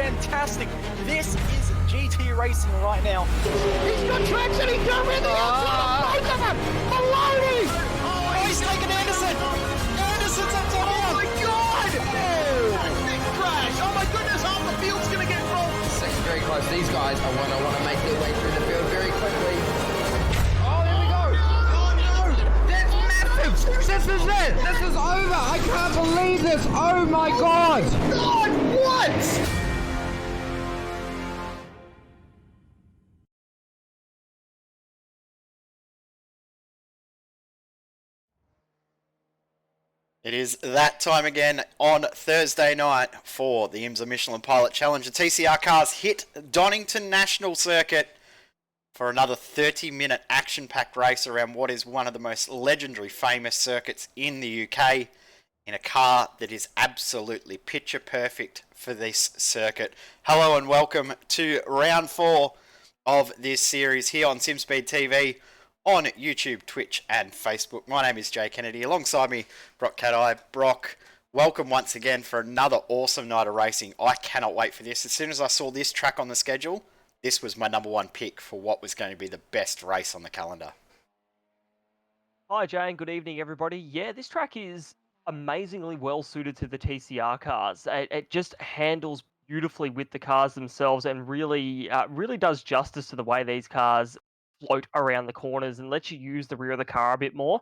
fantastic. This is GT racing right now. He's got traction, he's going around the outside of both of them! Maloney! Oh, he's taken Anderson! Anderson's up top here! Oh my god! Oh, big crash! Oh my goodness, half the field's going to get rolled! Second very close. These guys are want to make their way through the field very quickly. Oh, there we go! Oh no! That's massive! This is it! This is over! I can't believe this! Oh my god! God, what? It is that time again on Thursday night for the IMSA Michelin Pilot Challenge. The TCR cars hit Donington National Circuit for another 30-minute action-packed race around what is one of the most legendary famous circuits in the UK in a car that is absolutely picture perfect for this circuit. Hello and welcome to round 4 of this series here on SimSpeed TV. On YouTube, Twitch and Facebook. My name is Jay Kennedy. Alongside me, Brock Cat-Eye. Brock, welcome once again for another awesome night of racing. I cannot wait for this. As soon as I saw this track on the schedule, this was my number one pick for what was going to be the best race on the calendar. Hi Jay and good evening everybody. Yeah, this track is amazingly well suited to the TCR cars. It just handles beautifully with the cars themselves and really does justice to the way these cars float around the corners and lets you use the rear of the car a bit more.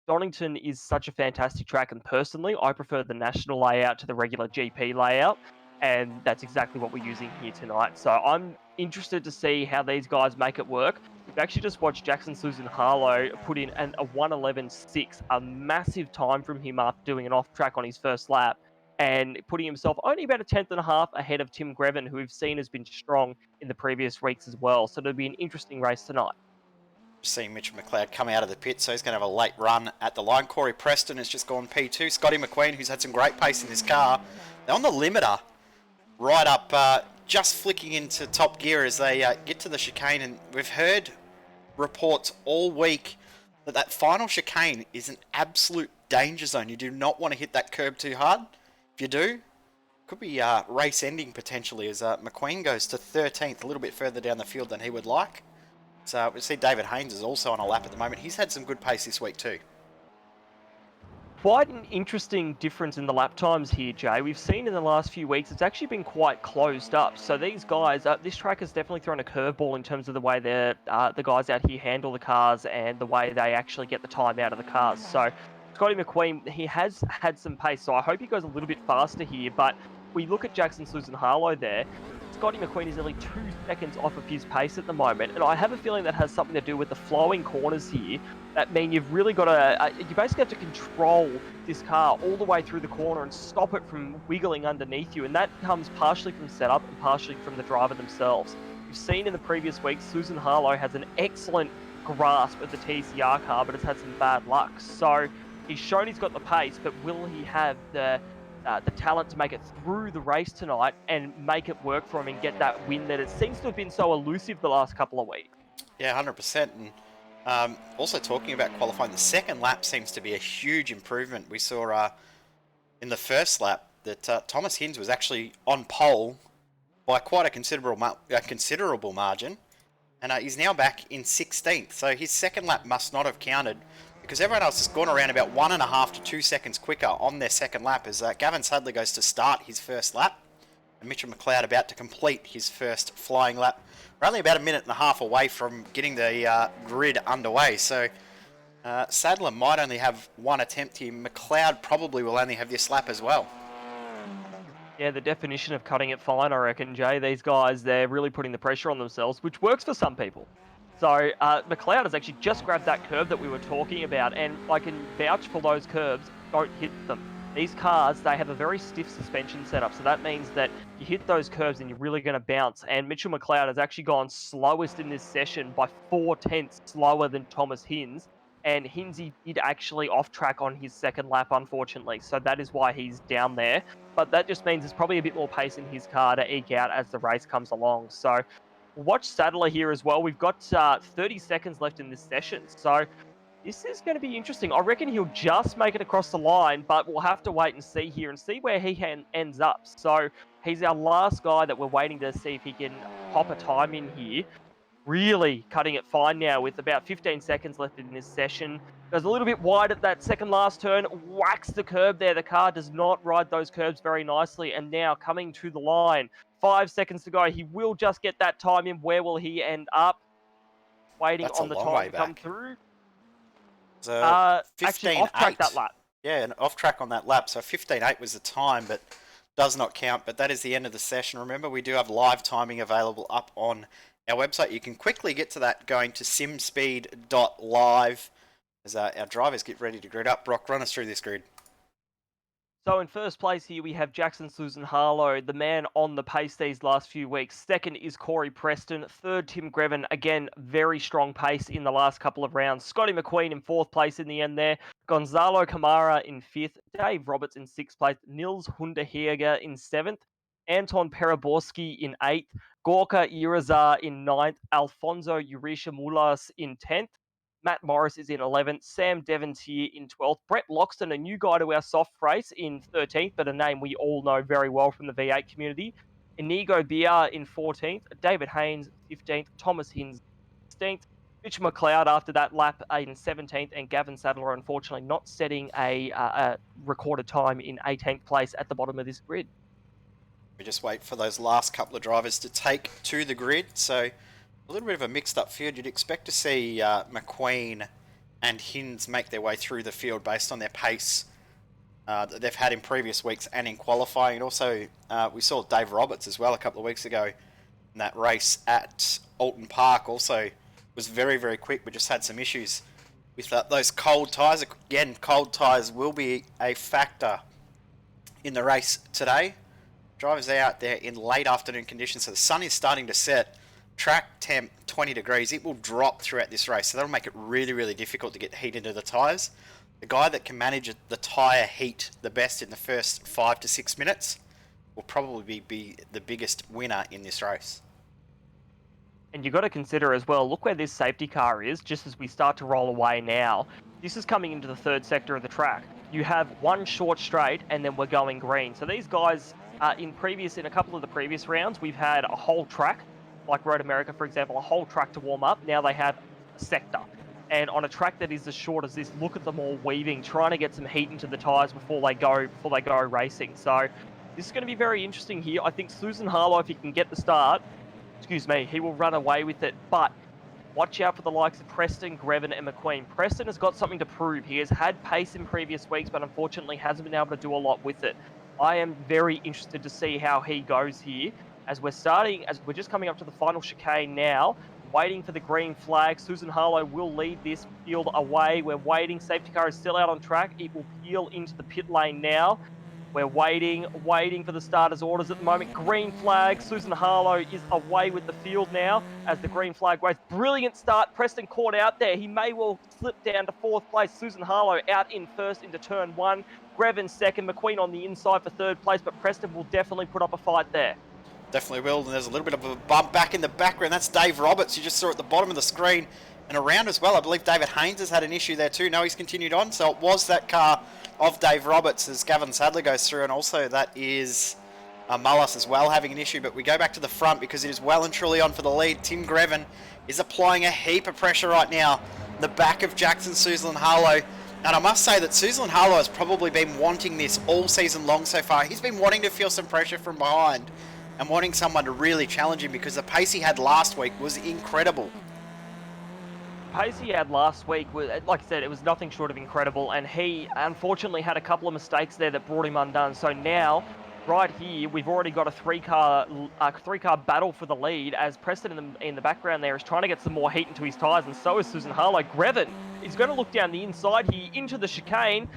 Donington is such a fantastic track, and personally I prefer the national layout to the regular GP layout, and that's exactly what we're using here tonight. So I'm interested to see how these guys make it work. We've actually just watched Jackson Susan Harlow put in a 1:11.6, a massive time from him after doing an off track on his first lap, and putting himself only about a tenth and a half ahead of Tim Greven, who we've seen has been strong in the previous weeks as well. So it'll be an interesting race tonight. Seeing Mitchell McLeod come out of the pit, so he's going to have a late run at the line. Corey Preston has just gone P2. Scotty McQueen, who's had some great pace in this car, they're on the limiter, right up, just flicking into top gear as they get to the chicane. And we've heard reports all week that that final chicane is an absolute danger zone. You do not want to hit that curb too hard. If you do, could be race ending potentially, as McQueen goes to 13th, a little bit further down the field than he would like. So we see David Haynes is also on a lap at the moment. He's had some good pace this week too. Quite an interesting difference in the lap times here, Jay. We've seen in the last few weeks it's actually been quite closed up. So these guys, this track has definitely thrown a curveball in terms of the way the guys out here handle the cars and the way they actually get the time out of the cars. So Scotty McQueen, he has had some pace, so I hope he goes a little bit faster here. But we look at Jackson Susan Harlow there. Scotty McQueen is nearly 2 seconds off of his pace at the moment, and I have a feeling that has something to do with the flowing corners here. That mean you've really got to, you basically have to control this car all the way through the corner and stop it from wiggling underneath you, and that comes partially from setup and partially from the driver themselves. We've seen in the previous weeks, Susan Harlow has an excellent grasp of the TCR car, but has had some bad luck. So he's shown he's got the pace, but will he have the talent to make it through the race tonight and make it work for him and get that win that it seems to have been so elusive the last couple of weeks? Yeah, 100%. And also talking about qualifying, the second lap seems to be a huge improvement. We saw in the first lap that Thomas Hinds was actually on pole by quite a considerable margin, and he's now back in 16th. So his second lap must not have counted, because everyone else has gone around about 1.5 to 2 seconds quicker on their second lap, as Gavin Sadler goes to start his first lap, and Mitchell McLeod about to complete his first flying lap. We're only about 1.5 minutes away from getting the grid underway, so Sadler might only have one attempt here. McLeod probably will only have this lap as well. Yeah, the definition of cutting it fine, I reckon, Jay. These guys, they're really putting the pressure on themselves, which works for some people. So McLeod has actually just grabbed that curb that we were talking about, and I can vouch for those curbs, don't hit them. These cars, they have a very stiff suspension setup, so that means that you hit those curbs and you're really going to bounce. And Mitchell McLeod has actually gone slowest in this session by 4/10 slower than Thomas Hinds, and Hinsey did actually off track on his second lap, unfortunately, so that is why he's down there. But that just means there's probably a bit more pace in his car to eke out as the race comes along. So watch Sadler here as well. We've got 30 seconds left in this session, so This is going to be interesting. I reckon he'll just make it across the line, but we'll have to wait and see here and see where he ends up. So he's our last guy that we're waiting to see if he can pop a time in here. Really cutting it fine now with about 15 seconds left in this session. Goes a little bit wide at that second last turn, whacks the curb there. The car does not ride those curbs very nicely. And now coming to the line, 5 seconds to go. He will just get that time in. Where will he end up? Waiting That's on a the long time way to come back. through. So Actually, off track that lap. Yeah, and off track on that lap. So 15.8 was the time, but does not count. But that is the end of the session. Remember, we do have live timing available up on our website. You can quickly get to that going to simspeed.live as our drivers get ready to grid up. Brock, run us through this grid. So in first place here, we have Jackson Susan Harlow, the man on the pace these last few weeks. Second is Corey Preston. Third, Tim Greven. Again, very strong pace in the last couple of rounds. Scotty McQueen in fourth place in the end there. Gonzalo Camara in fifth. Dave Roberts in sixth place. Nils Hunderheger in seventh. Anton Peraborski in eighth. Gorka Irazar in ninth. Alfonso Urisha Mulas in 10th. Matt Morris is in 11th, Sam Devontier in 12th, Brett Loxton, a new guy to our soft race, in 13th, but a name we all know very well from the V8 community. Inigo Biar in 14th, David Haynes 15th, Thomas Hinz 16th, Mitch McLeod after that lap in 17th, and Gavin Sadler unfortunately not setting a recorded time in 18th place at the bottom of this grid. We just wait for those last couple of drivers to take to the grid. So a little bit of a mixed up field. You'd expect to see McQueen and Hinz make their way through the field based on their pace that they've had in previous weeks and in qualifying. And also, we saw Dave Roberts as well a couple of weeks ago in that race at Alton Park. Also was very, very quick, but just had some issues with those cold tyres. Again, cold tyres will be a factor in the race today. Drivers are out there in late afternoon conditions, so the sun is starting to set. Track temp 20 degrees. It will drop throughout this race, so that'll make it really, really difficult to get heat into the tyres. The guy that can manage the tyre heat the best in the first 5 to 6 minutes will probably be the biggest winner in this race. And you've got to consider as well, look where this safety car is, just as we start to roll away now. This is coming into the third sector of the track. You have one short straight, and then we're going green. So these guys, in a couple of the previous rounds, we've had a whole track, like Road America, for example, a whole track to warm up. Now they have a sector. And on a track that is as short as this, look at them all weaving, trying to get some heat into the tyres before they go racing. So this is going to be very interesting here. I think Susan Harlow, if he can get the start, he will run away with it. But watch out for the likes of Preston, Greven, and McQueen. Preston has got something to prove. He has had pace in previous weeks, but unfortunately hasn't been able to do a lot with it. I am very interested to see how he goes here. As we're just coming up to the final chicane now, waiting for the green flag. Susan Harlow will lead this field away. We're waiting. Safety car is still out on track. It will peel into the pit lane now. We're waiting for the starter's orders at the moment. Green flag. Susan Harlow is away with the field now as the green flag waits. Brilliant start. Preston caught out there. He may well slip down to fourth place. Susan Harlow out in first into turn one. Greven second. McQueen on the inside for third place, but Preston will definitely put up a fight there. Definitely will, and there's a little bit of a bump back in the background. That's Dave Roberts. You just saw at the bottom of the screen and around as well. I believe David Haynes has had an issue there too. No, he's continued on. So it was that car of Dave Roberts as Gavin Sadler goes through, and also that is Mullis as well having an issue. But we go back to the front because it is well and truly on for the lead. Tim Greven is applying a heap of pressure right now. The back of Jackson Susan Harlow. And I must say that Susan Harlow has probably been wanting this all season long so far. He's been wanting to feel some pressure from behind and wanting someone to really challenge him because the pace he had last week was incredible. Pace he had last week was, like I said, it was nothing short of incredible, and he unfortunately had a couple of mistakes there that brought him undone. So now, right here, we've already got a three-car battle for the lead as Preston in the background there is trying to get some more heat into his tyres, and so is Susan Harlow. Greven is going to look down the inside here into the chicane.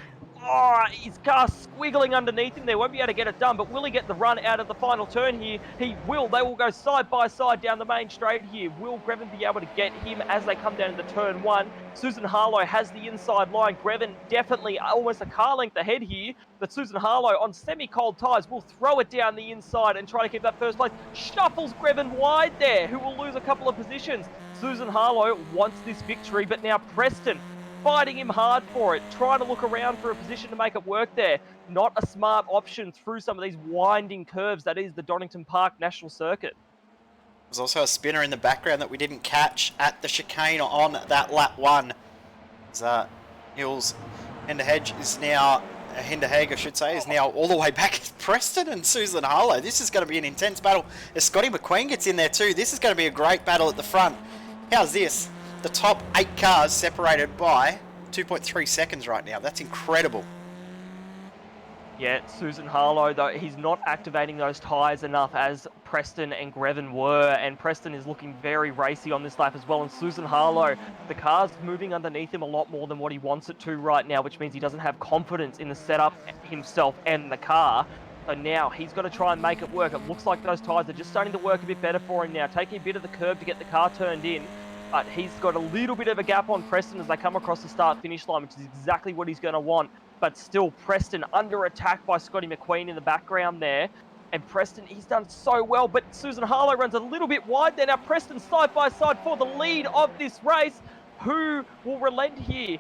Oh, his car squiggling underneath him there. Won't be able to get it done, but will he get the run out of the final turn here? He will. They will go side by side down the main straight here. Will Greven be able to get him as they come down into turn one? Susan Harlow has the inside line. Greven definitely almost a car length ahead here, but Susan Harlow on semi-cold tyres will throw it down the inside and try to keep that first place. Shuffles Greven wide there, who will lose a couple of positions. Susan Harlow wants this victory, but now Preston fighting him hard for it, trying to look around for a position to make it work there. Not a smart option through some of these winding curves that is the Donington Park National Circuit. There's also a spinner in the background that we didn't catch at the chicane on that lap 1. Hills Hinderheg is now, Hinderheg I should say, is now all the way back. Preston and Susan Harlow. This is going to be an intense battle. As Scotty McQueen gets in there too, this is going to be a great battle at the front. How's this? The top 8 cars separated by 2.3 seconds right now. That's incredible. Yeah, Susan Harlow, though, he's not activating those tyres enough as Preston and Greven were, and Preston is looking very racy on this lap as well, and Susan Harlow, the car's moving underneath him a lot more than what he wants it to right now, which means he doesn't have confidence in the setup himself and the car. So now he's got to try and make it work. It looks like those tyres are just starting to work a bit better for him now, taking a bit of the curb to get the car turned in. But he's got a little bit of a gap on Preston as they come across the start-finish line, which is exactly what he's going to want. But still, Preston under attack by Scotty McQueen in the background there. And Preston, he's done so well, but Susan Harlow runs a little bit wide there. Now Preston side by side for the lead of this race. Who will relent here?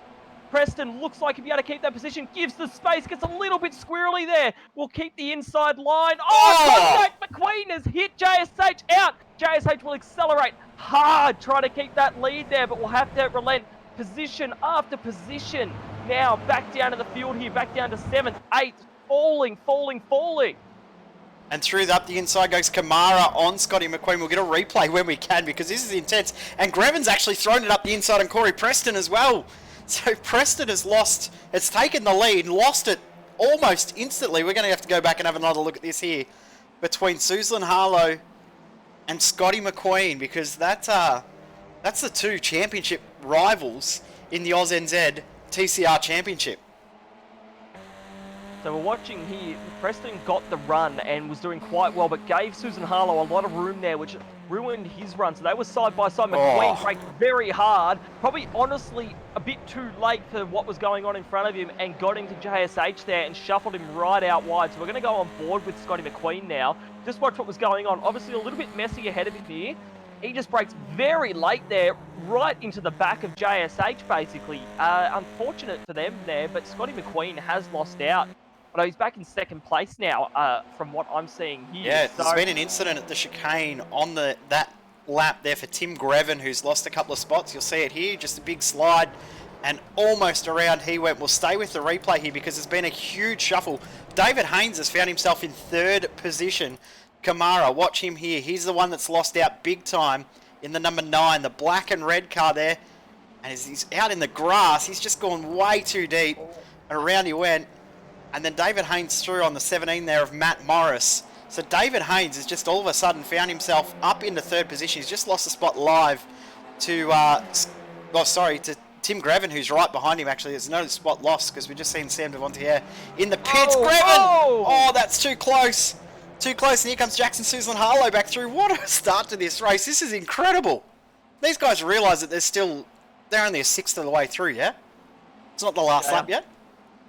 Preston looks like he'll be able to keep that position, gives the space, gets a little bit squirrely there. Will keep the inside line. Contact! McQueen has hit JSH out. JSH will accelerate hard, try to keep that lead there, but will have to relent position after position. Now back down to the field here, back down to 7th, 8th, falling. And through up the inside goes Kamara on Scotty McQueen. We'll get a replay when we can because this is intense. And Greven's actually thrown it up the inside on Corey Preston as well. So Preston has lost, it's taken the lead, lost it almost instantly. We're going to have to go back and have another look at this here between Susan Harlow and Scotty McQueen, because that's the 2 championship rivals in the AusNZ TCR Championship. So we're watching here, Preston got the run and was doing quite well, but gave Susan Harlow a lot of room there, which ruined his run. So they were side by side. McQueen braked very hard, probably honestly a bit too late for what was going on in front of him, and got into JSH there and shuffled him right out wide. So we're going to go on board with Scotty McQueen now. Just watch what was going on. Obviously a little bit messy ahead of him here. He just brakes very late there, right into the back of JSH basically. Unfortunate for them there, but Scotty McQueen has lost out. But he's back in 2nd place now, from what I'm seeing here. Yeah, there's been an incident at the chicane on that lap there for Tim Greven, who's lost a couple of spots. You'll see it here, just a big slide, and almost around he went. We'll stay with the replay here because there's been a huge shuffle. David Haynes has found himself in 3rd position. Kamara, watch him here. He's the one that's lost out big time in the number 9, the black and red car there. And as he's out in the grass, he's just gone way too deep, and around he went. And then David Haynes through on the 17 there of Matt Morris. So David Haynes has just all of a sudden found himself up into 3rd position. He's just lost a spot live to, to Tim Greven, who's right behind him actually. There's no spot lost because we've just seen Sam Devontier in the pits. Greven! Oh, that's too close. Too close, and here comes Jackson Susan Harlow back through. What a start to this race. This is incredible. These guys realise that they're only a 1/6 of the way through, yeah? It's not the last lap yet?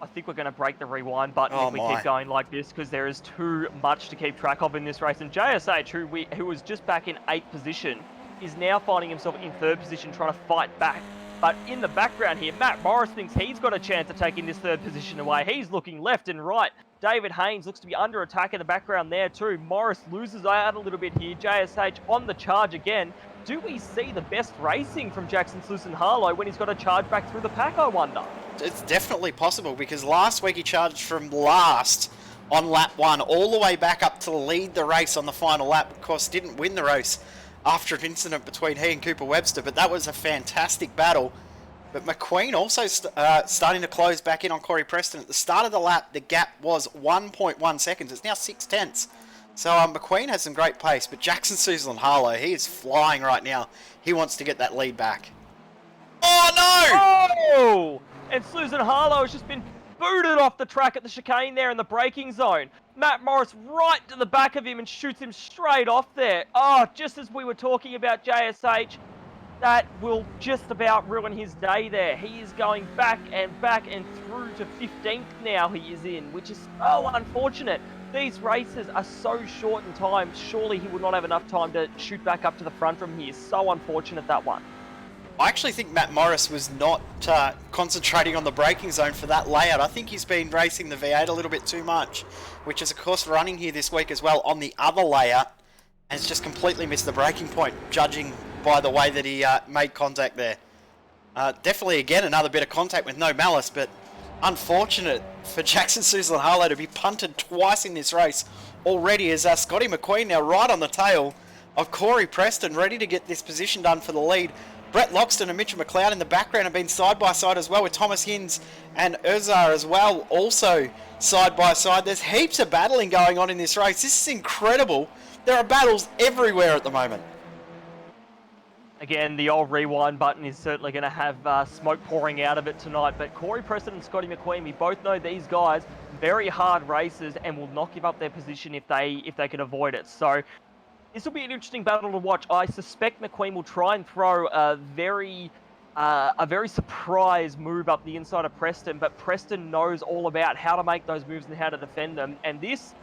I think we're going to break the rewind button if we keep going like this, because there is too much to keep track of in this race. And JSH, who was just back in 8th position, is now finding himself in 3rd position trying to fight back. But in the background here, Matt Morris thinks he's got a chance of taking this 3rd position away. He's looking left and right. David Haynes looks to be under attack in the background there too. Morris loses out a little bit here. JSH on the charge again. Do we see the best racing from Jackson Susan Harlow when he's got to charge back through the pack, I wonder? It's definitely possible because last week he charged from last on lap 1 all the way back up to lead the race on the final lap. Of course, didn't win the race after an incident between he and Cooper Webster, but that was a fantastic battle. But McQueen also starting to close back in on Corey Preston. At the start of the lap, the gap was 1.1 seconds. It's now 0.6. So McQueen has some great pace, but Jackson Susan Harlow, he is flying right now. He wants to get that lead back. Oh, no! Oh! And Susan Harlow has just been booted off the track at the chicane there in the braking zone. Matt Morris right to the back of him and shoots him straight off there. Oh, just as we were talking about JSH, that will just about ruin his day there. He is going back and through to 15th now he is in, which is so unfortunate. These races are so short in time. Surely he would not have enough time to shoot back up to the front from here. So unfortunate, that one. I actually think Matt Morris was not concentrating on the braking zone for that layout. I think he's been racing the V8 a little bit too much, which is of course running here this week as well on the other layout, and it's just completely missed the braking point, judging by the way that he made contact there. Definitely, again, another bit of contact with no malice, but unfortunate for Jackson Susan-Harlow to be punted twice in this race already, as Scotty McQueen now right on the tail of Corey Preston, ready to get this position done for the lead. Brett Loxton and Mitchell McLeod in the background have been side by side as well, with Thomas Hinz and Urzar as well, also side by side. There's heaps of battling going on in this race. This is incredible. There are battles everywhere at the moment. Again, the old rewind button is certainly going to have smoke pouring out of it tonight, but Corey Preston and Scotty McQueen, we both know these guys, very hard racers and will not give up their position if they can avoid it. So this will be an interesting battle to watch. I suspect McQueen will try and throw a very surprise move up the inside of Preston, but Preston knows all about how to make those moves and how to defend them. And this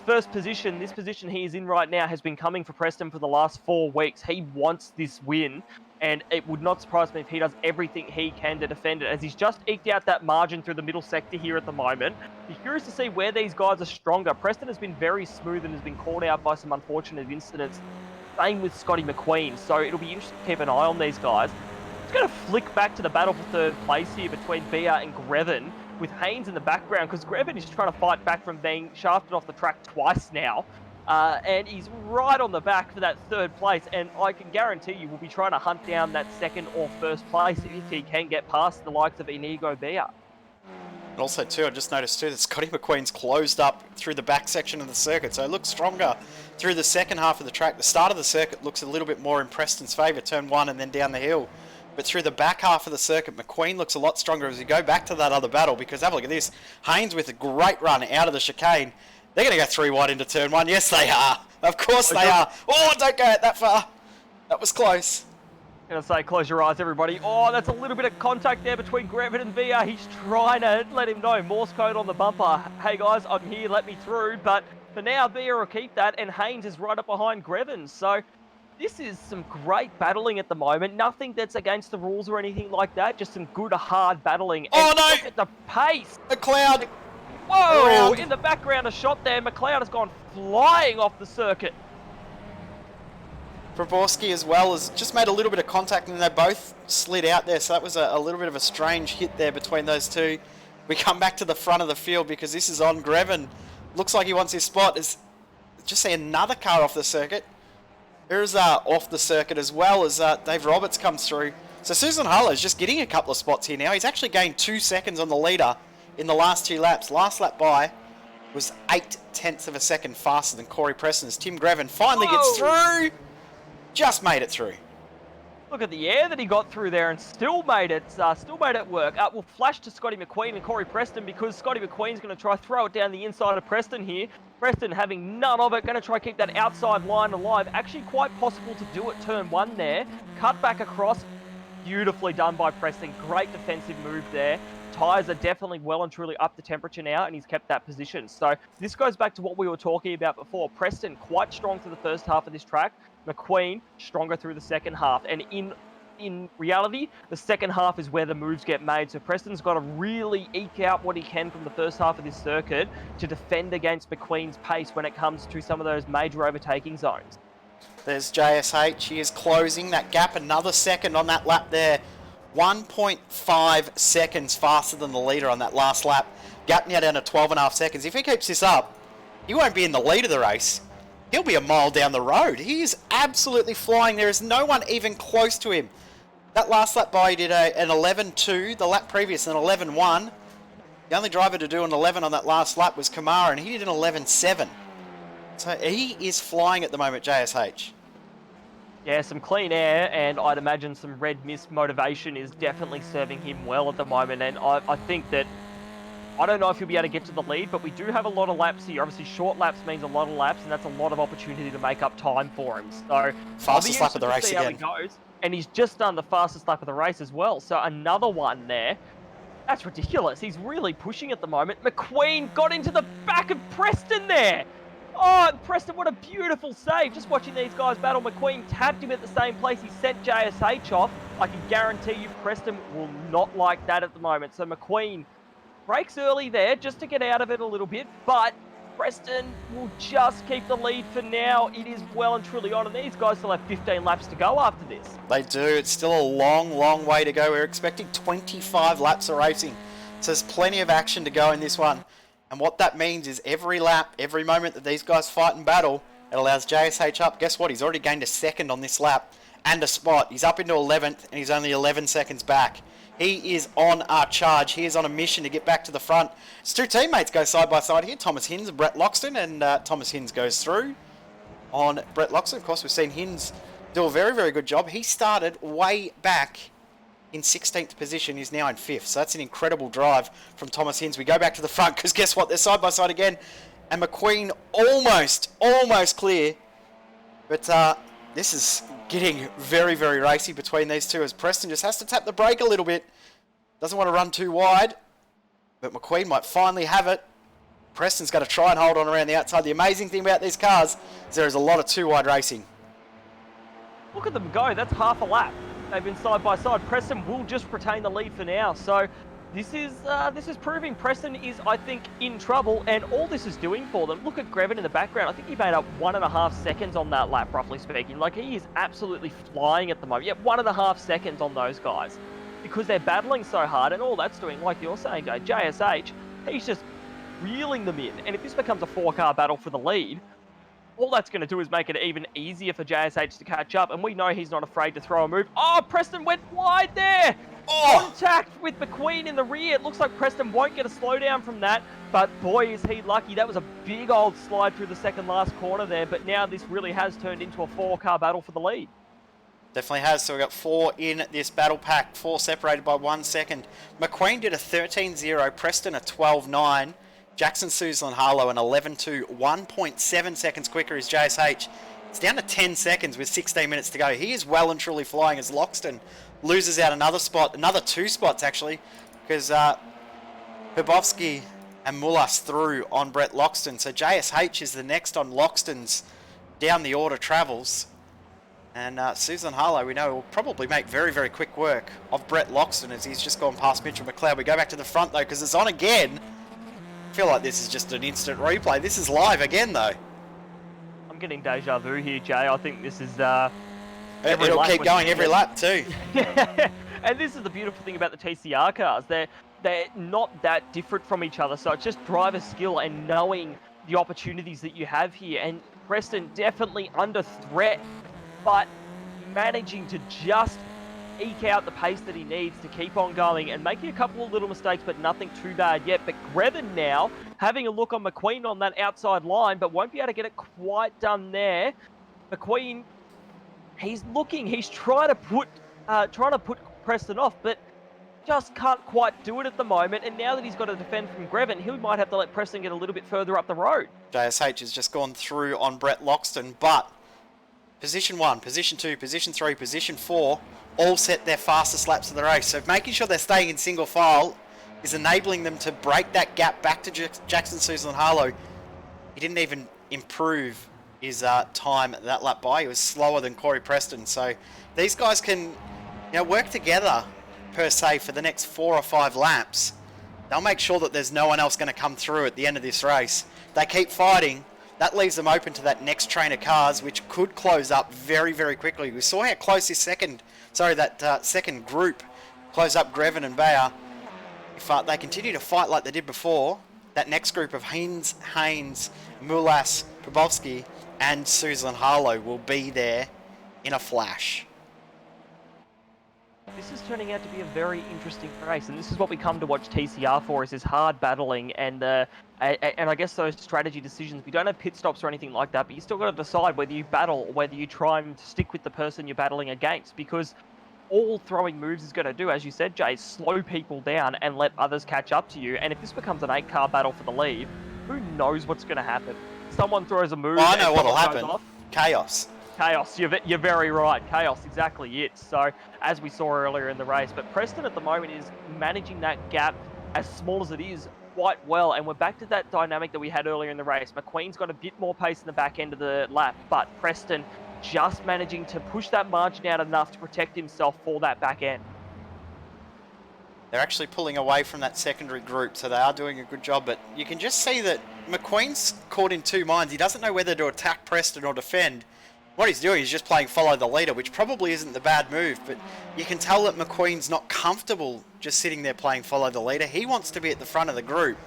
position he is in right now has been coming for Preston for the last 4 weeks. He wants this win, and it would not surprise me if he does everything he can to defend it, as he's just eked out that margin through the middle sector here at the moment. Be curious to see where these guys are stronger. Preston has been very smooth and has been caught out by some unfortunate incidents. Same with Scotty McQueen, so it'll be interesting to keep an eye on these guys. It's going to flick back to the battle for third place here between Bia and Greven, with Haynes in the background, because Greven is trying to fight back from being shafted off the track twice now. And he's right on the back for that third place, and I can guarantee you will be trying to hunt down that second or first place if he can get past the likes of Inigo Bia. And also too, I just noticed too that Scotty McQueen's closed up through the back section of the circuit, so it looks stronger through the second half of the track. The start of the circuit looks a little bit more in Preston's favour, turn 1 and then down the hill. But through the back half of the circuit, McQueen looks a lot stronger as we go back to that other battle, because have a look at this. Haynes with a great run out of the chicane. They're going to go 3 wide into turn 1. Yes, they are. Of course they are. Oh, don't go out that far. That was close. I'm going to say, close your eyes, everybody. Oh, that's a little bit of contact there between Greven and Via. He's trying to let him know. Morse code on the bumper. Hey, guys, I'm here. Let me through. But for now, Via will keep that, and Haynes is right up behind Greven. So this is some great battling at the moment. Nothing that's against the rules or anything like that. Just some good, hard battling. Oh, and no! Look at the pace. McLeod. Whoa! Around. In the background, a shot there. McLeod has gone flying off the circuit. Proborski as well has just made a little bit of contact, and they both slid out there, so that was a little bit of a strange hit there between those two. We come back to the front of the field because this is on Greven. Looks like he wants his spot. Is just see another car off the circuit. There's off the circuit as well as Dave Roberts comes through. So Susan Harlow's just getting a couple of spots here now. He's actually gained 2 seconds on the leader in the last 2 laps. Last lap by was 0.8 of a second faster than Corey Preston as Tim Greven finally gets through. Just made it through. Look at the air that he got through there and still made it work. We'll flash to Scotty McQueen and Corey Preston, because Scotty McQueen's going to try throw it down the inside of Preston here. Preston having none of it, going to try keep that outside line alive. Actually quite possible to do it turn 1 there. Cut back across. Beautifully done by Preston. Great defensive move there. Tyres are definitely well and truly up to temperature now, and he's kept that position. So this goes back to what we were talking about before. Preston quite strong through the first half of this track. McQueen stronger through the second half. And in reality, the second half is where the moves get made. So Preston's got to really eke out what he can from the first half of this circuit to defend against McQueen's pace when it comes to some of those major overtaking zones. There's JSH. He is closing that gap another second on that lap there. 1.5 seconds faster than the leader on that last lap. Gap now down to 12.5 seconds. If he keeps this up, he won't be in the lead of the race. He'll be a mile down the road. He is absolutely flying. There is no one even close to him. That last lap by, he did an 11.2. The lap previous, an 11.1. The only driver to do an 11 on that last lap was Kamara, and he did an 11.7. So he is flying at the moment, JSH. Yeah, some clean air, and I'd imagine some red mist motivation is definitely serving him well at the moment. And I think that, I don't know if he'll be able to get to the lead, but we do have a lot of laps here. Obviously, short laps means a lot of laps, and that's a lot of opportunity to make up time for him. So fastest lap of the race again. How he goes. And he's just done the fastest lap of the race as well. So another one there. That's ridiculous. He's really pushing at the moment. McQueen got into the back of Preston there. Oh, Preston, what a beautiful save. Just watching these guys battle. McQueen tapped him at the same place he sent JSH off. I can guarantee you Preston will not like that at the moment. So McQueen breaks early there just to get out of it a little bit, but Preston will just keep the lead for now. It is well and truly on, and these guys still have 15 laps to go after this. They do. It's still a long, long way to go. We're expecting 25 laps of racing. So there's plenty of action to go in this one. And what that means is every lap, every moment that these guys fight and battle, it allows JSH up. Guess what? He's already gained a second on this lap and a spot. He's up into 11th and he's only 11 seconds back. He is on a charge. He is on a mission to get back to the front. His two teammates go side by side here, Thomas Hinds and Brett Loxton, and Thomas Hinds goes through on Brett Loxton. Of course, we've seen Hinds do a very, very good job. He started way back in 16th position. He's now in 5th. So that's an incredible drive from Thomas Hinds. We go back to the front because guess what? They're side by side again. And McQueen almost clear. But this is getting very, very racy between these two as Preston just has to tap the brake a little bit. Doesn't want to run too wide. But McQueen might finally have it. Preston's going to try and hold on around the outside. The amazing thing about these cars is there is a lot of two-wide racing. Look at them go. That's half a lap. They've been side by side. Preston will just retain the lead for now. So this is proving Preston is, I think, in trouble, and all this is doing for them. Look at Grevin in the background. I think he made up 1.5 seconds on that lap, roughly speaking. Like, he is absolutely flying at the moment. Yeah, 1.5 seconds on those guys because they're battling so hard, and all that's doing, like you're saying, Jay, JSH, he's just reeling them in. And if this becomes a 4-car battle for the lead, all that's going to do is make it even easier for JSH to catch up, and we know he's not afraid to throw a move. Oh, Preston went wide there! Contact with McQueen in the rear. It looks like Preston won't get a slowdown from that, but boy is he lucky. That was a big old slide through the second last corner there, but now this really has turned into a 4-car battle for the lead. Definitely has. So we've got 4 in this battle pack, 4 separated by 1 second. McQueen did a 13.0, Preston a 12.9. Jackson Suzlin Harlow an 11.2, 1.7 seconds quicker is JSH. It's down to 10 seconds with 16 minutes to go. He is well and truly flying as Loxton loses out another spot, another 2 spots actually, because Herbovsky and Mullas through on Brett Loxton. So JSH is the next on Loxton's down the order travels. And Suzlin Harlow, we know, will probably make very, very quick work of Brett Loxton as he's just gone past Mitchell McLeod. We go back to the front though because it's on again. I feel like this is just an instant replay. This is live again, though. I'm getting deja vu here, Jay. I think this is... it'll keep going every lap, too. Yeah. And this is the beautiful thing about the TCR cars. They're not that different from each other, so it's just driver skill and knowing the opportunities that you have here. And Preston definitely under threat, but managing to just eke out the pace that he needs to keep on going and making a couple of little mistakes, but nothing too bad yet. But Grevin now having a look on McQueen on that outside line, but won't be able to get it quite done there. McQueen, he's looking, he's trying to put Preston off, but just can't quite do it at the moment. And now that he's got to defend from Grevin, he might have to let Preston get a little bit further up the road. JSH has just gone through on Brett Loxton, but position 1, position 2, position 3, position 4, all set their fastest laps of the race. So making sure they're staying in single file is enabling them to break that gap back to Jackson Suzlin Harlow. He didn't even improve his time that lap by. He was slower than Corey Preston. So these guys can work together, per se, for the next 4 or 5 laps. They'll make sure that there's no one else going to come through at the end of this race. They keep fighting. That leaves them open to that next train of cars, which could close up very, very quickly. We saw how close this second group close up Grevin and Bayer. If they continue to fight like they did before, that next group of Haynes, Mullas, Probowski, and Suzlin Harlow will be there in a flash. This is turning out to be a very interesting race, and this is what we come to watch TCR for, is this hard battling and I guess those strategy decisions. We don't have pit stops or anything like that, but you still got to decide whether you battle or whether you try and stick with the person you're battling against, because all throwing moves is going to do, as you said, Jay, slow people down and let others catch up to you. And if this becomes an 8-car battle for the lead, who knows what's going to happen? Someone throws a move. Well, I know what'll happen. Chaos. Chaos, you're very right. Chaos, exactly it. So, as we saw earlier in the race, but Preston at the moment is managing that gap, as small as it is, quite well, and we're back to that dynamic that we had earlier in the race. McQueen's got a bit more pace in the back end of the lap, but Preston just managing to push that margin out enough to protect himself for that back end. They're actually pulling away from that secondary group, so they are doing a good job. But you can just see that McQueen's caught in two minds. He doesn't know whether to attack Preston or defend. What he's doing is just playing follow the leader, which probably isn't the bad move. But you can tell that McQueen's not comfortable just sitting there playing follow the leader. He wants to be at the front of the group.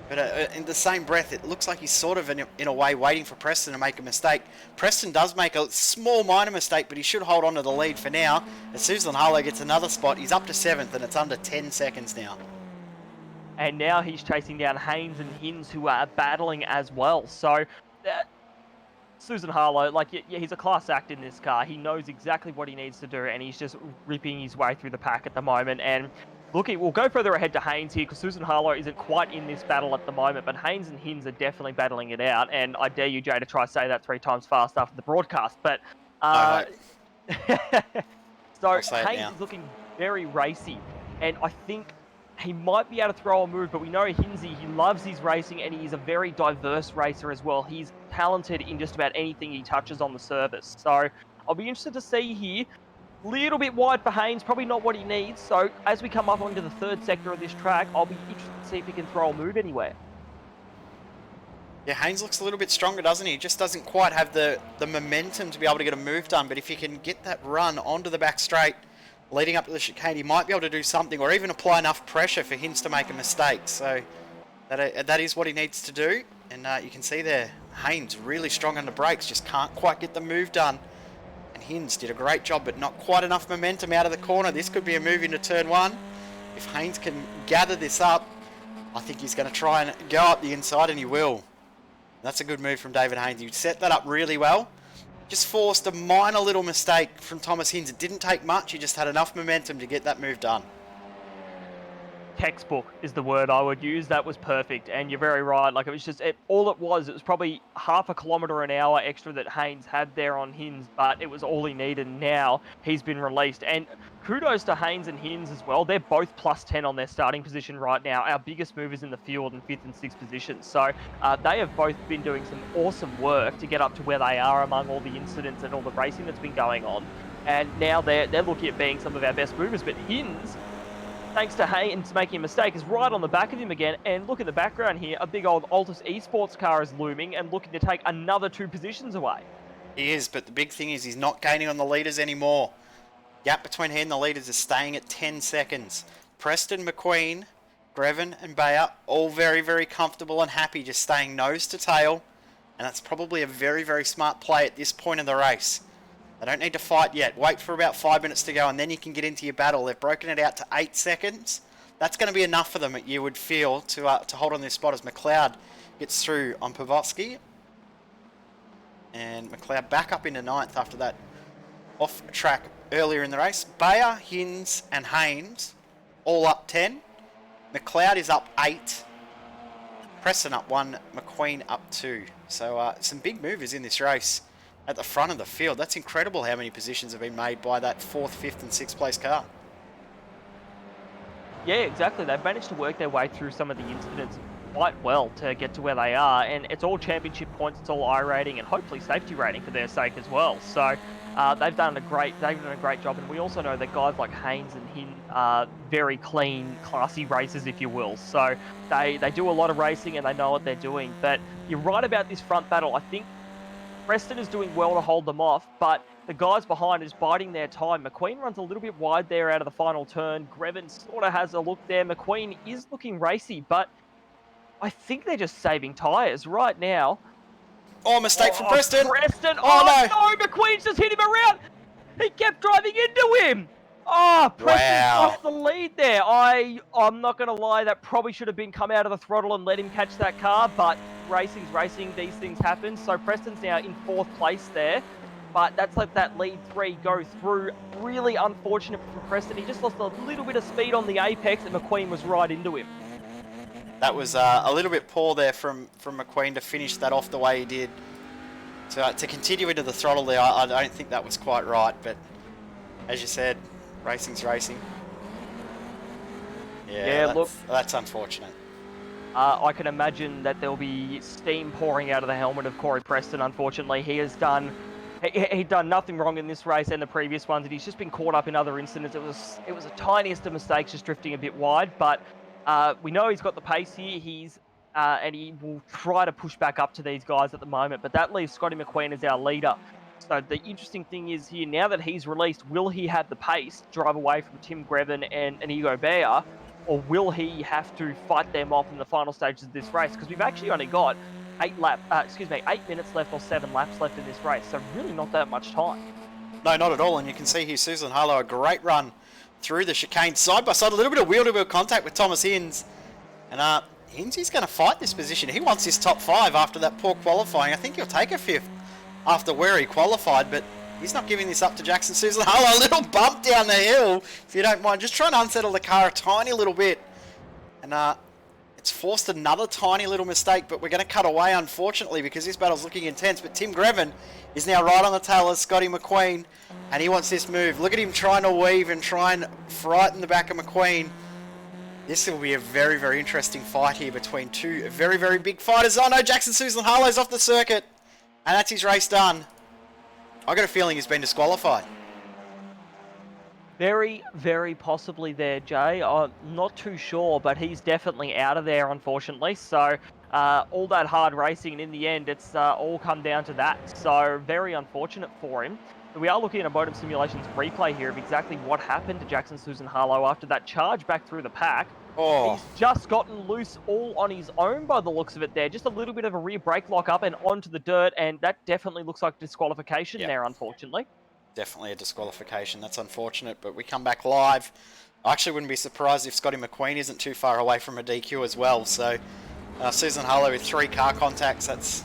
But in the same breath, it looks like he's sort of, in a way, waiting for Preston to make a mistake. Preston does make a small minor mistake, but he should hold on to the lead for now. As Susan Harlow gets another spot, he's up to 7th, and it's under 10 seconds now. And now he's chasing down Haynes and Hinz, who are battling as well. So, Susan Harlow, he's a class act in this car. He knows exactly what he needs to do, and he's just ripping his way through the pack at the moment. And look, we'll go further ahead to Haynes here, because Susan Harlow isn't quite in this battle at the moment, but Haynes and Hinz are definitely battling it out. And I dare you, Jay, to try to say that 3 times fast after the broadcast. But so Haynes is looking very racy, and I think he might be able to throw a move, but we know Hinsey, he loves his racing, and he's a very diverse racer as well. He's talented in just about anything he touches on the surface. So I'll be interested to see here. Little bit wide for Haynes, probably not what he needs. So as we come up onto the 3rd sector of this track, I'll be interested to see if he can throw a move anywhere. Yeah, Haynes looks a little bit stronger, doesn't he? He just doesn't quite have the momentum to be able to get a move done. But if he can get that run onto the back straight, leading up to the chicane, he might be able to do something, or even apply enough pressure for Hinz to make a mistake. So that is what he needs to do. And you can see there, Haynes really strong on the brakes, just can't quite get the move done. And Hinz did a great job, but not quite enough momentum out of the corner. This could be a move into turn 1. If Haynes can gather this up, I think he's going to try and go up the inside, and he will. That's a good move from David Haynes. He set that up really well. Just forced a minor little mistake from Thomas Hinz. It didn't take much. He just had enough momentum to get that move done. Textbook is the word I would use. That was perfect, and you're very right. It was just all it was probably half a kilometre an hour extra that Haynes had there on Hinz, but it was all he needed. Now he's been released, and kudos to Haynes and Hinz as well. They're both plus 10 on their starting position right now. Our biggest movers in the field in 5th and 6th positions. So they have both been doing some awesome work to get up to where they are among all the incidents and all the racing that's been going on. And now they're looking at being some of our best movers. But Hinz, thanks to Haynes making a mistake, is right on the back of him again. And look at the background here. A big old Altus Esports car is looming and looking to take another 2 positions away. He is, but the big thing is he's not gaining on the leaders anymore. Gap between he and the leaders is staying at 10 seconds. Preston, McQueen, Grevin and Bayer, all very, very comfortable and happy, just staying nose to tail. And that's probably a very, very smart play at this point in the race. They don't need to fight yet. Wait for about 5 minutes to go, and then you can get into your battle. They've broken it out to 8 seconds. That's going to be enough for them, you would feel, to hold on this spot as McLeod gets through on Pavotsky. And McLeod back up into 9th after that off track earlier in the race. Bayer, Hinz and Haynes all up 10. McLeod is up 8. Preston up 1. McQueen up 2. So some big movers in this race at the front of the field. That's incredible how many positions have been made by that 4th, 5th and 6th place car. Yeah, exactly. They've managed to work their way through some of the incidents quite well to get to where they are, and it's all championship points, it's all I rating, and hopefully safety rating for their sake as well. So they've done a great job, and we also know that guys like Haynes and Hin are very clean, classy racers, if you will. So they do a lot of racing and they know what they're doing. But you're right about this front battle. I think Preston is doing well to hold them off, but the guys behind is biding their time. McQueen runs a little bit wide there out of the final turn. Grevin sort of has a look there. McQueen is looking racy, but I think they're just saving tyres right now. Oh, mistake from Preston. Preston. Oh, no, McQueen's just hit him around. He kept driving into him. Oh, Preston's lost the lead there. I'm not going to lie, that probably should have been come out of the throttle and let him catch that car, but racing's racing, these things happen. So Preston's now in 4th place there, but that's let that lead 3 go through. Really unfortunate for Preston. He just lost a little bit of speed on the apex and McQueen was right into him. That was a little bit poor there from McQueen to finish that off the way he did. To continue into the throttle there, I don't think that was quite right, but as you said, racing's racing. Yeah, look, that's unfortunate. I can imagine that there'll be steam pouring out of the helmet of Corey Preston. Unfortunately, he'd done nothing wrong in this race and the previous ones, and he's just been caught up in other incidents. It was the tiniest of mistakes, just drifting a bit wide. But we know he's got the pace here. And he will try to push back up to these guys at the moment. But that leaves Scotty McQueen as our leader. So the interesting thing is here, now that he's released, will he have the pace to drive away from Tim Grevin and Ego Bear, or will he have to fight them off in the final stages of this race? Because we've actually only got 8 minutes left or 7 laps left in this race, so really not that much time. No, not at all, and you can see here Susan Harlow, a great run through the chicane, side by side, a little bit of wheel-to-wheel contact with Thomas Hinds, and Hinds going to fight this position. He wants his top 5 after that poor qualifying. I think he'll take a 5th after where he qualified, but he's not giving this up to Jackson Susan Harlow. A little bump down the hill, if you don't mind. Just trying to unsettle the car a tiny little bit. And it's forced another tiny little mistake, but we're going to cut away, unfortunately, because this battle's looking intense. But Tim Grevin is now right on the tail of Scotty McQueen, and he wants this move. Look at him trying to weave and try and frighten the back of McQueen. This will be a very, very interesting fight here between two very, very big fighters. Oh no, Jackson Susan Harlow's off the circuit. And that's his race done. I got a feeling he's been disqualified. Very, very possibly there, Jay. I'm not too sure, but he's definitely out of there, unfortunately. So all that hard racing, and in the end, it's all come down to that. So very unfortunate for him. We are looking at a Modem Simulations replay here of exactly what happened to Jackson Susan Harlow after that charge back through the pack. Oh. He's just gotten loose all on his own by the looks of it there. Just a little bit of a rear brake lock up and onto the dirt, and that definitely looks like disqualification there, unfortunately. Definitely a disqualification. That's unfortunate, but we come back live. I actually wouldn't be surprised if Scotty McQueen isn't too far away from a DQ as well. So Susan Harlow with 3 car contacts, that's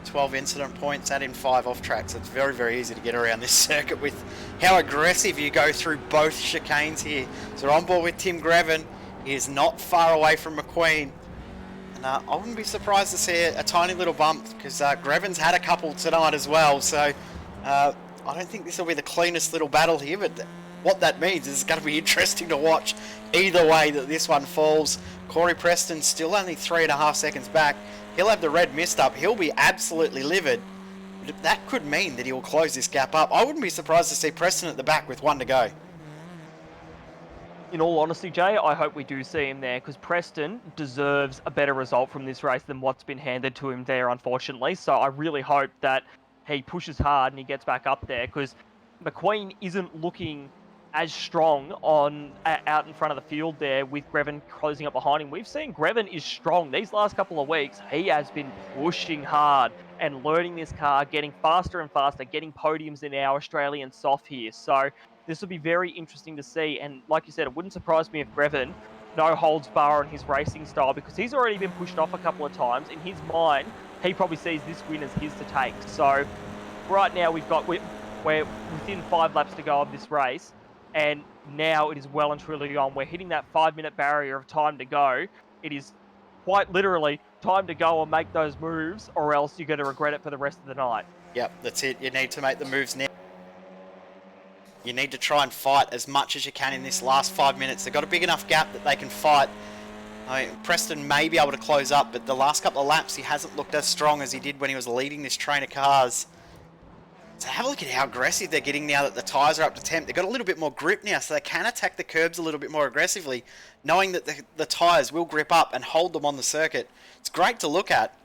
12 incident points, add in 5 off tracks. It's very, very easy to get around this circuit with how aggressive you go through both chicanes here. So we're on board with Tim Grevin. He is not far away from McQueen. And I wouldn't be surprised to see a tiny little bump, because Grevin's had a couple tonight as well. So I don't think this will be the cleanest little battle here, but what that means is it's going to be interesting to watch either way that this one falls. Corey Preston still only 3.5 seconds back. He'll have the red mist up. He'll be absolutely livid. But that could mean that he'll close this gap up. I wouldn't be surprised to see Preston at the back with 1 to go. In all honesty, Jay, I hope we do see him there, because Preston deserves a better result from this race than what's been handed to him there, unfortunately. So I really hope that he pushes hard and he gets back up there, because McQueen isn't looking as strong out in front of the field there with Grevin closing up behind him. We've seen Grevin is strong. These last couple of weeks, he has been pushing hard and learning this car, getting faster and faster, getting podiums in our Australian soft here. So this will be very interesting to see. And like you said, it wouldn't surprise me if Grevin no holds bar on his racing style, because he's already been pushed off a couple of times. In his mind, he probably sees this win as his to take. So right now we're within 5 laps to go of this race. And now it is well and truly on. We're hitting that 5-minute barrier of time to go. It is quite literally time to go and make those moves, or else you're going to regret it for the rest of the night. Yep, that's it. You need to make the moves now. You need to try and fight as much as you can in this last 5 minutes. They've got a big enough gap that they can fight. I mean, Preston may be able to close up, but the last couple of laps he hasn't looked as strong as he did when he was leading this train of cars. So have a look at how aggressive they're getting now that the tyres are up to temp. They've got a little bit more grip now, so they can attack the curbs a little bit more aggressively, knowing that the tyres will grip up and hold them on the circuit. It's great to look at,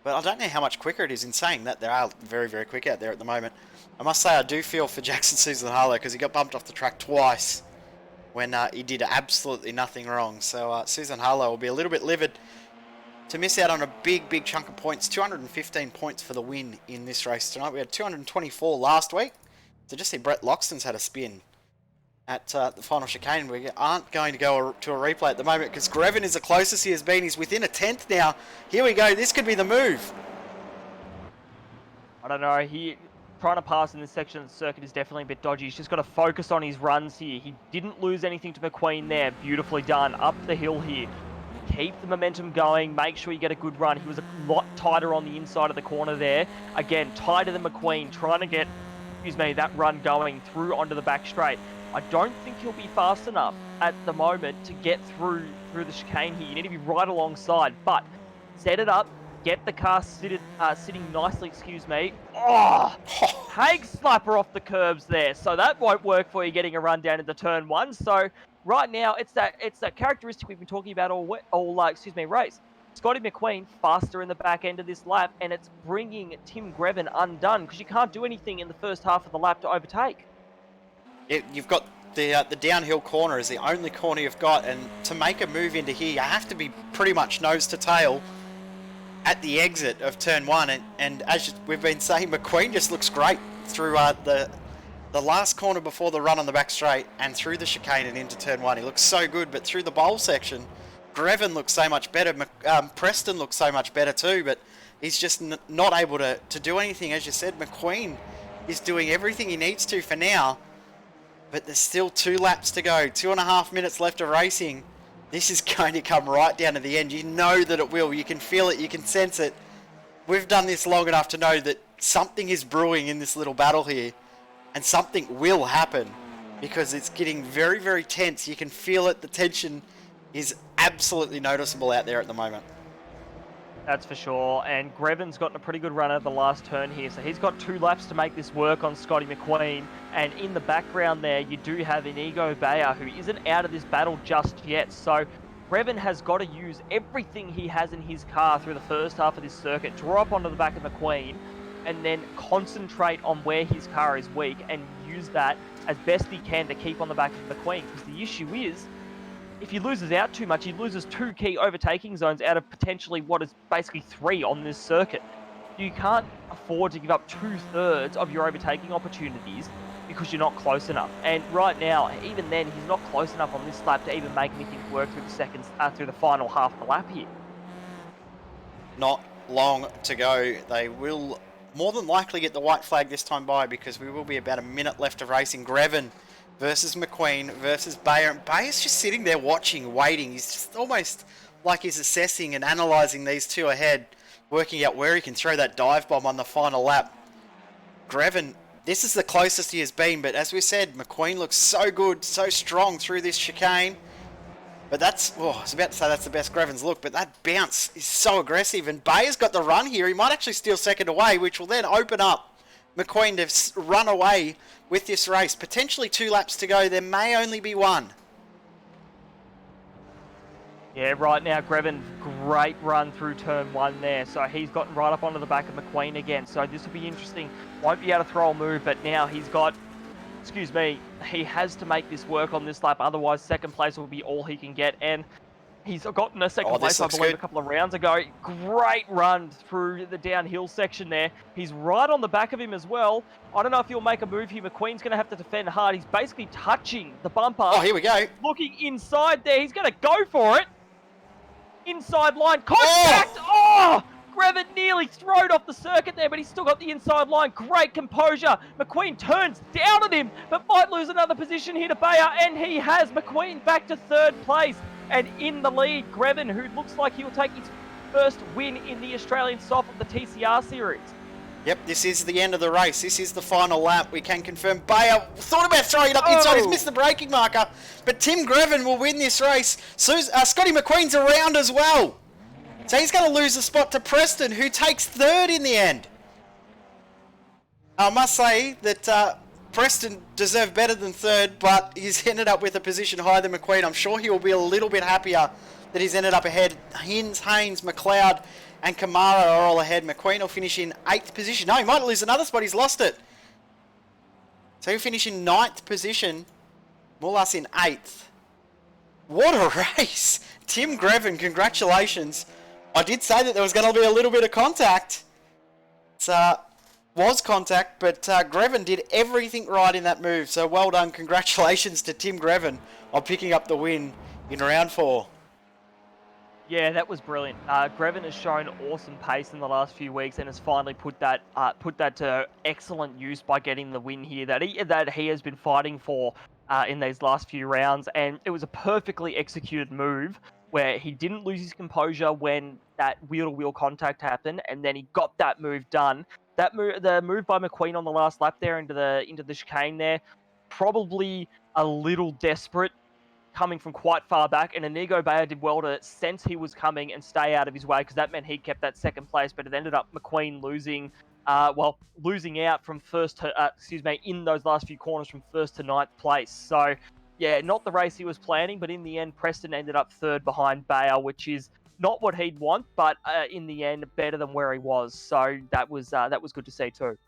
but I don't know how much quicker it is in saying that. They are very, very quick out there at the moment. I must say I do feel for Jackson Susan Harlow, because he got bumped off the track twice when he did absolutely nothing wrong. So Susan Harlow will be a little bit livid to miss out on a big, big chunk of points. 215 points for the win in this race tonight. We had 224 last week. So just see Brett Loxton's had a spin at the final chicane. We aren't going to go to a replay at the moment, because Grevin is the closest he has been. He's within a 10th now. Here we go. This could be the move. I don't know. Trying to pass in this section of the circuit is definitely a bit dodgy. He's just got to focus on his runs here. He didn't lose anything to McQueen there. Beautifully done. Up the hill here. Keep the momentum going. Make sure you get a good run. He was a lot tighter on the inside of the corner there. Again, tighter than McQueen. Trying to get, that run going through onto the back straight. I don't think he'll be fast enough at the moment to get through the chicane here. You need to be right alongside, but set it up, get the car sitting nicely, excuse me. Oh, Haig slapper off the curbs there, so that won't work for you getting a run down into turn 1. So right now, it's that characteristic we've been talking about all race. Scotty McQueen faster in the back end of this lap, and it's bringing Tim Grevin undone because you can't do anything in the first half of the lap to overtake. You've got the downhill corner is the only corner you've got, and to make a move into here, you have to be pretty much nose to tail at the exit of turn 1. And as we've been saying, McQueen just looks great through the last corner before the run on the back straight and through the chicane and into turn 1. He looks so good, but through the bowl section, Grevin looks so much better. Preston looks so much better too, but he's just not able to do anything. As you said, McQueen is doing everything he needs to for now, but there's still 2 laps to go, 2.5 minutes left of racing. This is going to come right down to the end. You know that it will. You can feel it. You can sense it. We've done this long enough to know that something is brewing in this little battle here, and something will happen because it's getting very, very tense. You can feel it. The tension is absolutely noticeable out there at the moment. That's for sure, and Grevin's gotten a pretty good run at the last turn here, so he's got 2 laps to make this work on Scotty McQueen, and in the background there, you do have Inigo Bayer, who isn't out of this battle just yet, so Grevin has got to use everything he has in his car through the first half of this circuit, draw up onto the back of McQueen, and then concentrate on where his car is weak, and use that as best he can to keep on the back of McQueen, because the issue is, if he loses out too much, he loses 2 key overtaking zones out of potentially what is basically 3 on this circuit. You can't afford to give up 2/3 of your overtaking opportunities because you're not close enough. And right now, even then, he's not close enough on this lap to even make anything work through the final half of the lap here. Not long to go. They will more than likely get the white flag this time by, because we will be about a minute left of racing. Grevin versus McQueen versus Bayer. And Bayer's just sitting there watching, waiting. He's just almost like he's assessing and analysing these 2 ahead, working out where he can throw that dive bomb on the final lap. Grevin, this is the closest he has been, but as we said, McQueen looks so good, so strong through this chicane. But I was about to say that's the best Grevin's look, but that bounce is so aggressive, and Bayer's got the run here. He might actually steal second away, which will then open up McQueen to run away with this race. Potentially 2 laps to go. There may only be 1. Yeah, right now, Grevin, great run through turn 1 there. So he's gotten right up onto the back of McQueen again. So this will be interesting. Won't be able to throw a move, but now he's got, he has to make this work on this lap. Otherwise, second place will be all he can get. And he's gotten a second place, I believe, a couple of rounds ago. Great run through the downhill section there. He's right on the back of him as well. I don't know if he'll make a move here. McQueen's going to have to defend hard. He's basically touching the bumper. Oh, here we go. Looking inside there. He's going to go for it. Inside line. Contact! Oh! Grevin nearly throwed off the circuit there, but he's still got the inside line. Great composure. McQueen turns down on him, but might lose another position here to Bayer, and he has. McQueen back to 3rd place. And in the lead, Grevin, who looks like he'll take his first win in the Australian Soft of the TCR series. Yep, this is the end of the race. This is the final lap. We can confirm Bayer thought about throwing it up inside. He's missed the braking marker. But Tim Grevin will win this race. Scotty McQueen's around as well. So he's going to lose the spot to Preston, who takes 3rd in the end. I must say that Preston deserved better than 3rd, but he's ended up with a position higher than McQueen. I'm sure he will be a little bit happier that he's ended up ahead. Haynes, McLeod, and Kamara are all ahead. McQueen will finish in 8th position. No, he might lose another spot. He's lost it. So he'll finish in 9th position. Mullas in 8th. What a race. Tim Grevin, congratulations. I did say that there was going to be a little bit of contact. It was contact, but Grevin did everything right in that move. So well done. Congratulations to Tim Grevin on picking up the win in round 4. Yeah, that was brilliant. Grevin has shown awesome pace in the last few weeks and has finally put that to excellent use by getting the win here that he has been fighting for in these last few rounds. And it was a perfectly executed move where he didn't lose his composure when that wheel-to-wheel contact happened, and then he got that move done. The move by McQueen on the last lap there into the chicane there, probably a little desperate coming from quite far back, and Inigo Bayer did well to sense he was coming and stay out of his way, because that meant he kept that second place, but it ended up McQueen losing out from in those last few corners from first to ninth place. So, yeah, not the race he was planning, but in the end, Preston ended up third behind Bayer, which is not what he'd want, but in the end, better than where he was. So that was good to see too.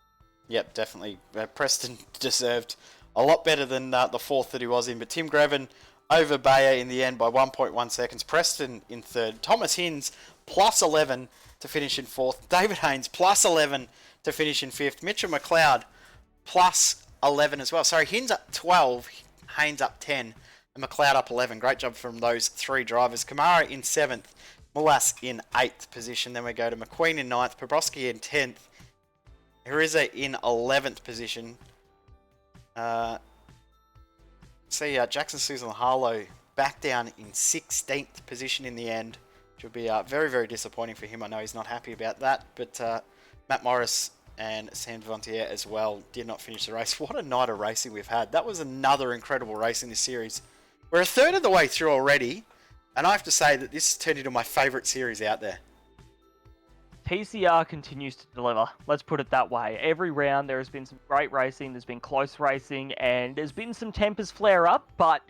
Yep, definitely. Preston deserved a lot better than the fourth that he was in, but Tim Greven over Bayer in the end by 1.1 seconds. Preston in third. Thomas Hinds plus 11 to finish in fourth. David Haynes plus 11 to finish in fifth. Mitchell McLeod plus 11 as well. Sorry, Hinds up 12, Haynes up 10, and McLeod up 11. Great job from those three drivers. Kamara in seventh, Mulas in 8th position. Then we go to McQueen in 9th, Pobroski in 10th, Hariza in 11th position. Jackson Susan Harlow back down in 16th position in the end, which will be very, very disappointing for him. I know he's not happy about that, but Matt Morris and Sam Devontier as well did not finish the race. What a night of racing we've had. That was another incredible race in this series. We're a third of the way through already, and I have to say that this turned into my favourite series out there. TCR continues to deliver. Let's put it that way. Every round there has been some great racing, there's been close racing, and there's been some tempers flare up, but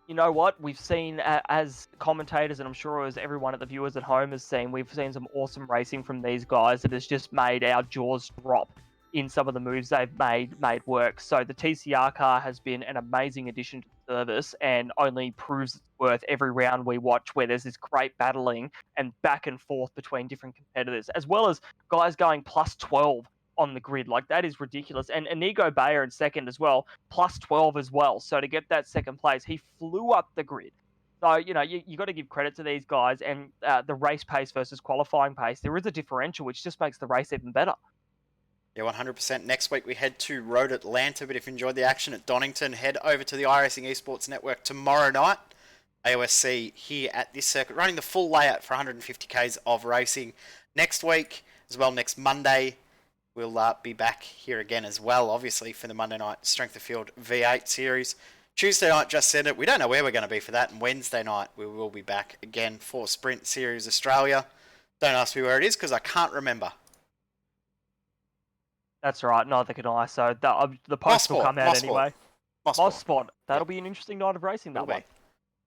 you know what? We've seen, as commentators, and I'm sure as everyone at the viewers at home has seen, we've seen some awesome racing from these guys that has just made our jaws drop in some of the moves they've made work. So the TCR car has been an amazing addition to the service and only proves its worth every round we watch, where there's this great battling and back and forth between different competitors, as well as guys going plus 12 on the grid. Like, that is ridiculous. And Inigo Bayer in second as well, plus 12 as well. So to get that second place, he flew up the grid. So, you got to give credit to these guys, and the race pace versus qualifying pace, there is a differential, which just makes the race even better. Yeah, 100%. Next week we head to Road Atlanta, but if you enjoyed the action at Donington, head over to the iRacing Esports Network tomorrow night. AOSC here at this circuit, running the full layout for 150Ks of racing. Next week, as well, next Monday, we'll be back here again as well, obviously, for the Monday night Strength of Field V8 series. Tuesday night, just said it, we don't know where we're going to be for that, and Wednesday night we will be back again for Sprint Series Australia. Don't ask me where it is, because I can't remember. That's right, neither can I. So the post will come out anyway. Mosport. That'll be an interesting night of racing, that one.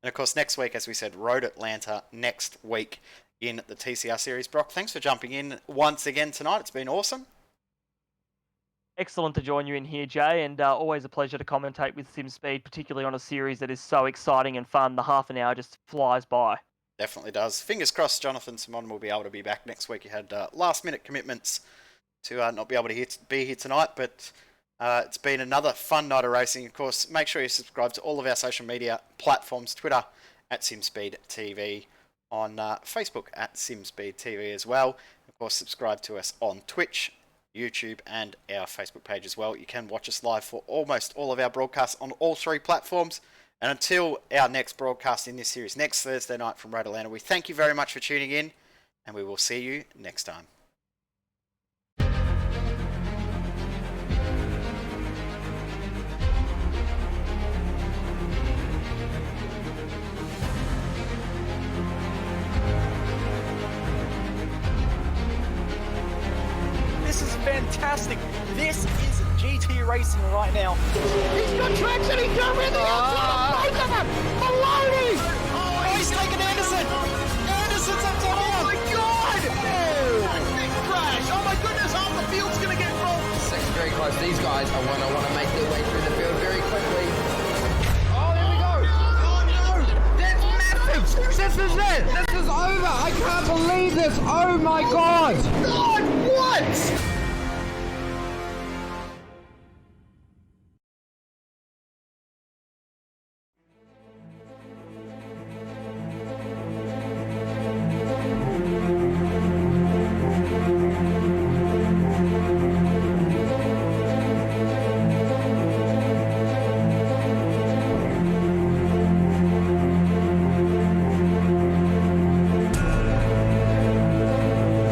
And of course, next week, as we said, Road Atlanta next week in the TCR series. Brock, thanks for jumping in once again tonight. It's been awesome. Excellent to join you in here, Jay, and always a pleasure to commentate with SimSpeed, particularly on a series that is so exciting and fun. The half an hour just flies by. Definitely does. Fingers crossed Jonathan Simon will be able to be back next week. He had last-minute commitments to not be able to be here tonight, but it's been another fun night of racing. Of course, make sure you subscribe to all of our social media platforms, Twitter at SimSpeed TV, on Facebook at SimSpeed TV as well. Of course, subscribe to us on Twitch, YouTube, and our Facebook page as well. You can watch us live for almost all of our broadcasts on all three platforms. And until our next broadcast in this series, next Thursday night from Road Atlanta, we thank you very much for tuning in, and we will see you next time. This is fantastic. This is GT racing right now. He's got traction, he's got rhythm, both of them! Maloney! Oh, he's taken Anderson. Anderson's up top. Oh my god! Oh! Big crash! Oh my goodness, half the field's gonna get rolled! Section's very close. These guys are want to make their way through the field very quickly. Oh, there we go! Oh no! That's massive! This is it! This is over! I can't believe this! Oh my god! God, what?